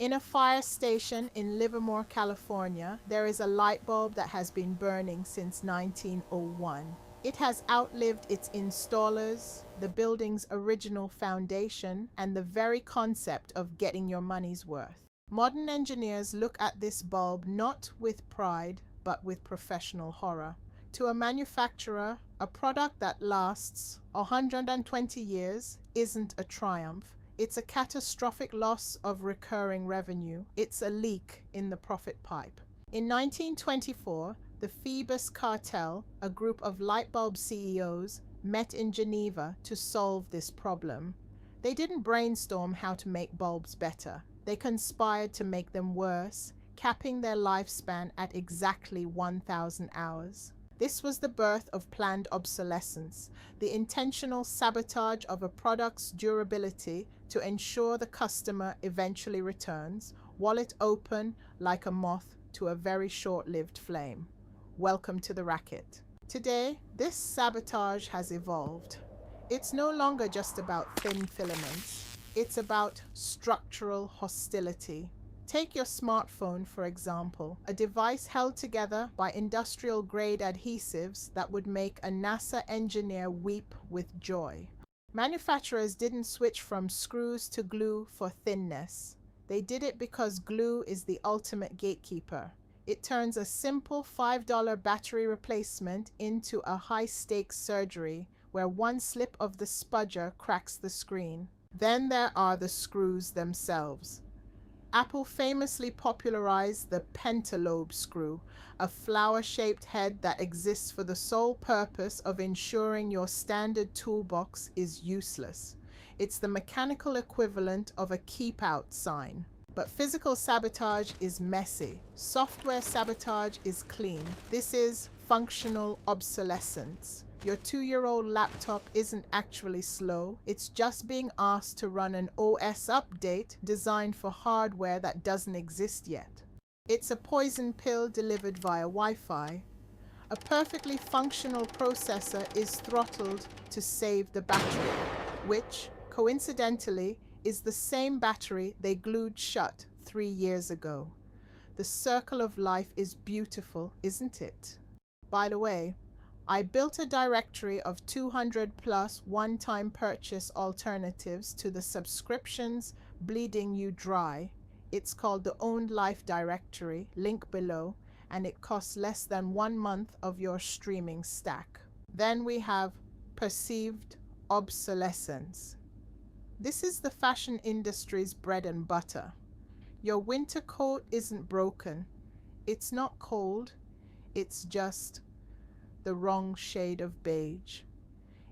In a fire station in Livermore, California, there is a light bulb that has been burning since 1901. It has outlived its installers, the building's original foundation, and the very concept of getting your money's worth. Modern engineers look at this bulb not with pride, but with professional horror. To a manufacturer, a product that lasts 120 years isn't a triumph. It's a catastrophic loss of recurring revenue. It's a leak in the profit pipe. In 1924, the Phoebus cartel, a group of light bulb CEOs, met in Geneva to solve this problem. They didn't brainstorm how to make bulbs better. They conspired to make them worse, capping their lifespan at exactly 1,000 hours. This was the birth of planned obsolescence, the intentional sabotage of a product's durability to ensure the customer eventually returns, wallet open like a moth to a very short-lived flame. Welcome to the racket. Today, this sabotage has evolved. It's no longer just about thin filaments. It's about structural hostility. Take your smartphone, for example, a device held together by industrial-grade adhesives that would make a NASA engineer weep with joy. Manufacturers didn't switch from screws to glue for thinness. They did it because glue is the ultimate gatekeeper. It turns a simple $5 battery replacement into a high-stakes surgery where one slip of the spudger cracks the screen. Then there are the screws themselves. Apple famously popularized the pentalobe screw, a flower-shaped head that exists for the sole purpose of ensuring your standard toolbox is useless. It's the mechanical equivalent of a keep out sign. But physical sabotage is messy. Software sabotage is clean. This is functional obsolescence. Your 2-year-old laptop isn't actually slow. It's just being asked to run an OS update designed for hardware that doesn't exist yet. It's a poison pill delivered via Wi-Fi. A perfectly functional processor is throttled to save the battery, which, coincidentally, is the same battery they glued shut 3 years ago. The circle of life is beautiful, isn't it? By the way, I built a directory of 200 plus one-time purchase alternatives to the subscriptions bleeding you dry. It's called the Owned Life Directory, link below, and it costs less than 1 month of your streaming stack. Then we have perceived obsolescence. This is the fashion industry's bread and butter. Your winter coat isn't broken. It's not cold. It's just the wrong shade of beige.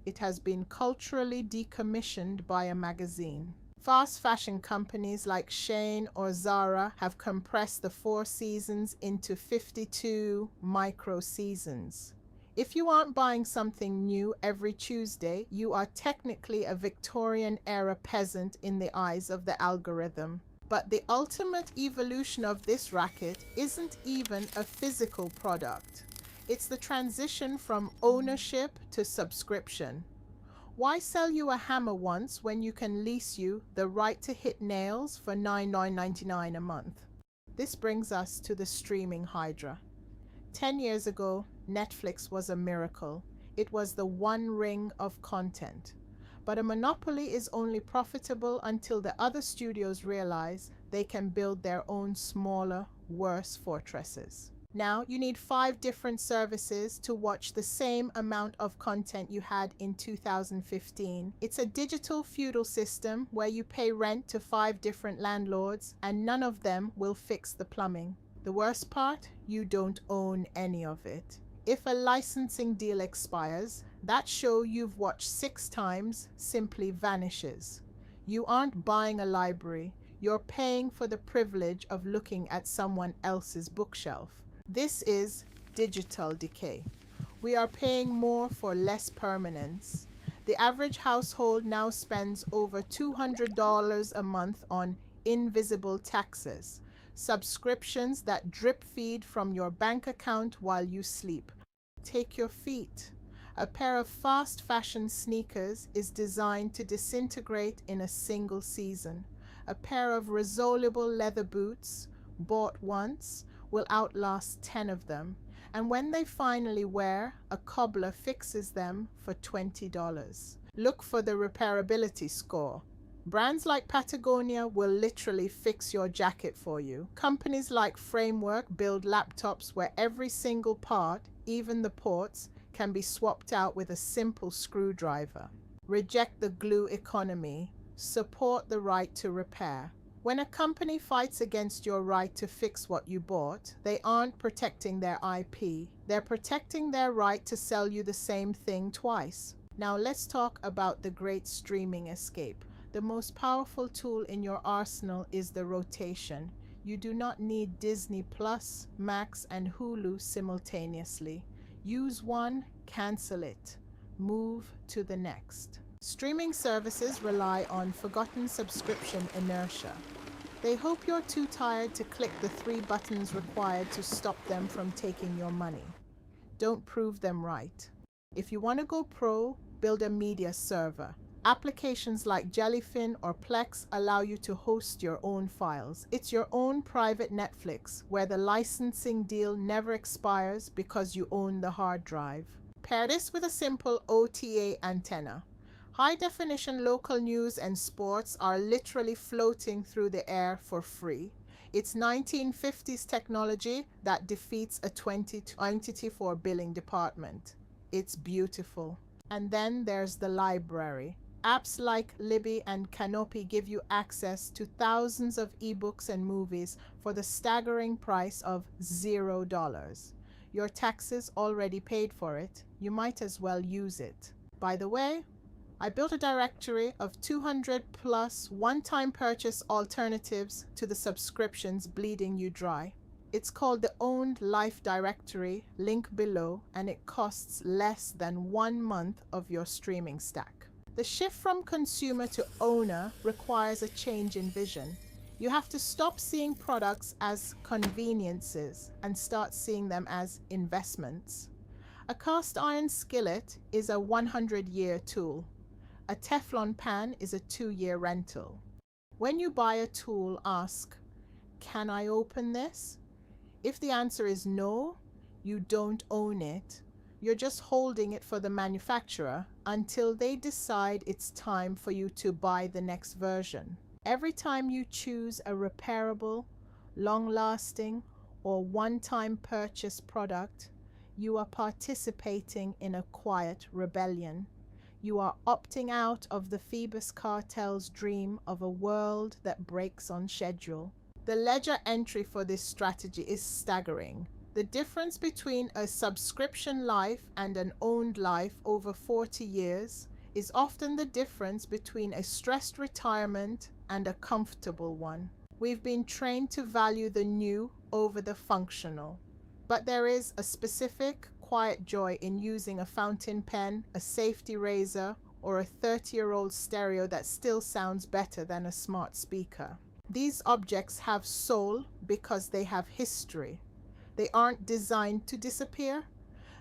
It has been culturally decommissioned by a magazine. Fast fashion companies like Shein or Zara have compressed the 4 seasons into 52 micro seasons. If you aren't buying something new every Tuesday, you are technically a Victorian-era peasant in the eyes of the algorithm. But the ultimate evolution of this racket isn't even a physical product. It's the transition from ownership to subscription. Why sell you a hammer once when you can lease you the right to hit nails for $9.99 a month? This brings us to the streaming hydra. 10 years ago, Netflix was a miracle. It was the one ring of content. But a monopoly is only profitable until the other studios realize they can build their own smaller, worse fortresses. Now you need 5 different services to watch the same amount of content you had in 2015. It's a digital feudal system where you pay rent to 5 different landlords and none of them will fix the plumbing. The worst part, you don't own any of it. If a licensing deal expires, that show you've watched 6 times simply vanishes. You aren't buying a library, you're paying for the privilege of looking at someone else's bookshelf. This is digital decay. We are paying more for less permanence. The average household now spends over $200 a month on invisible taxes, subscriptions that drip feed from your bank account while you sleep. Take your feet. A pair of fast fashion sneakers is designed to disintegrate in a single season. A pair of resolable leather boots, bought once, will outlast 10 of them, and when they finally wear, a cobbler fixes them for $20. Look for the repairability score. Brands like Patagonia will literally fix your jacket for you. Companies like Framework build laptops where every single part, even the ports, can be swapped out with a simple screwdriver. Reject the glue economy. Support the right to repair. When a company fights against your right to fix what you bought, they aren't protecting their IP. They're protecting their right to sell you the same thing twice. Now let's talk about the great streaming escape. The most powerful tool in your arsenal is the rotation. You do not need Disney Plus, Max, and Hulu simultaneously. Use one, cancel it. Move to the next. Streaming services rely on forgotten subscription inertia. They hope you're too tired to click the 3 buttons required to stop them from taking your money. Don't prove them right. If you want to go pro, build a media server. Applications like Jellyfin or Plex allow you to host your own files. It's your own private Netflix, where the licensing deal never expires because you own the hard drive. Pair this with a simple OTA antenna. High-definition local news and sports are literally floating through the air for free. It's 1950s technology that defeats a 2024 billing department. It's beautiful. And then there's the library. Apps like Libby and Canopy give you access to thousands of ebooks and movies for the staggering price of $0. Your taxes already paid for it. You might as well use it. By the way, I built a directory of 200 plus one-time purchase alternatives to the subscriptions bleeding you dry. It's called the Owned Life Directory, link below, and it costs less than 1 month of your streaming stack. The shift from consumer to owner requires a change in vision. You have to stop seeing products as conveniences and start seeing them as investments. A cast iron skillet is a 100-year tool. A Teflon pan is a 2-year rental. When you buy a tool, ask, "Can I open this?" If the answer is no, you don't own it. You're just holding it for the manufacturer until they decide it's time for you to buy the next version. Every time you choose a repairable, long-lasting, or one-time purchase product, you are participating in a quiet rebellion. You are opting out of the Phoebus cartel's dream of a world that breaks on schedule. The ledger entry for this strategy is staggering. The difference between a subscription life and an owned life over 40 years is often the difference between a stressed retirement and a comfortable one. We've been trained to value the new over the functional, but there is a specific, quiet joy in using a fountain pen, a safety razor, or a 30-year-old stereo that still sounds better than a smart speaker. These objects have soul because they have history. They aren't designed to disappear.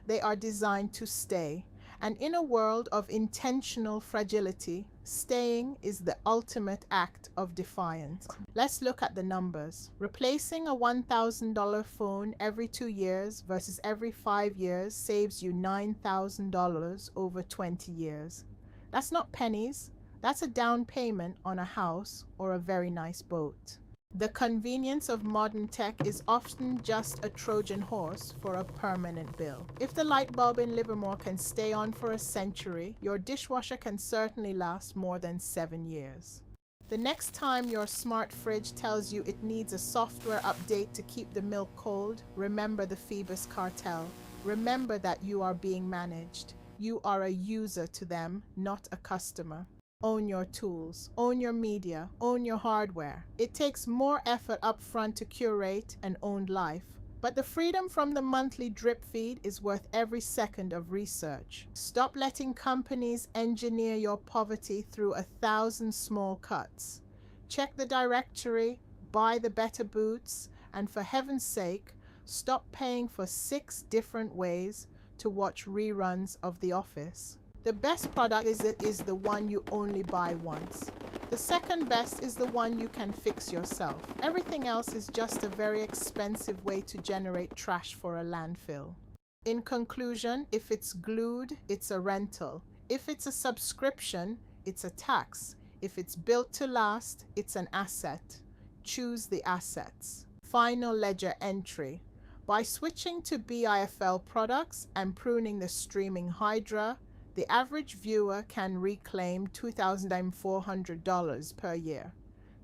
They are designed to stay. And in a world of intentional fragility, staying is the ultimate act of defiance. Let's look at the numbers. Replacing a $1,000 phone every 2 years versus every 5 years saves you $9,000 over 20 years. That's not pennies. That's a down payment on a house or a very nice boat. The convenience of modern tech is often just a Trojan horse for a permanent bill. If the light bulb in Livermore can stay on for a century, your dishwasher can certainly last more than 7 years. The next time your smart fridge tells you it needs a software update to keep the milk cold, remember the Phoebus cartel. Remember that you are being managed. You are a user to them, not a customer. Own your tools, own your media, own your hardware. It takes more effort up front to curate an owned life, but the freedom from the monthly drip feed is worth every second of research. Stop letting companies engineer your poverty through 1,000 small cuts. Check the directory, buy the better boots, and for heaven's sake, stop paying for 6 different ways to watch reruns of The Office. The best product is the one you only buy once. The second best is the one you can fix yourself. Everything else is just a very expensive way to generate trash for a landfill. In conclusion, if it's glued, it's a rental. If it's a subscription, it's a tax. If it's built to last, it's an asset. Choose the assets. Final ledger entry. By switching to bifl products and pruning the streaming hydra, the average viewer can reclaim $2,400 per year.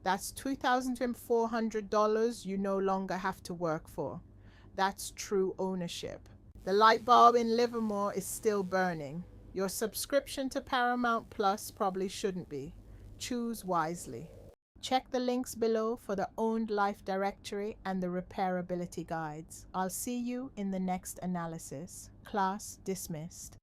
That's $2,400 you no longer have to work for. That's true ownership. The light bulb in Livermore is still burning. Your subscription to Paramount Plus probably shouldn't be. Choose wisely. Check the links below for the owned life directory and the repairability guides. I'll see you in the next analysis. Class dismissed.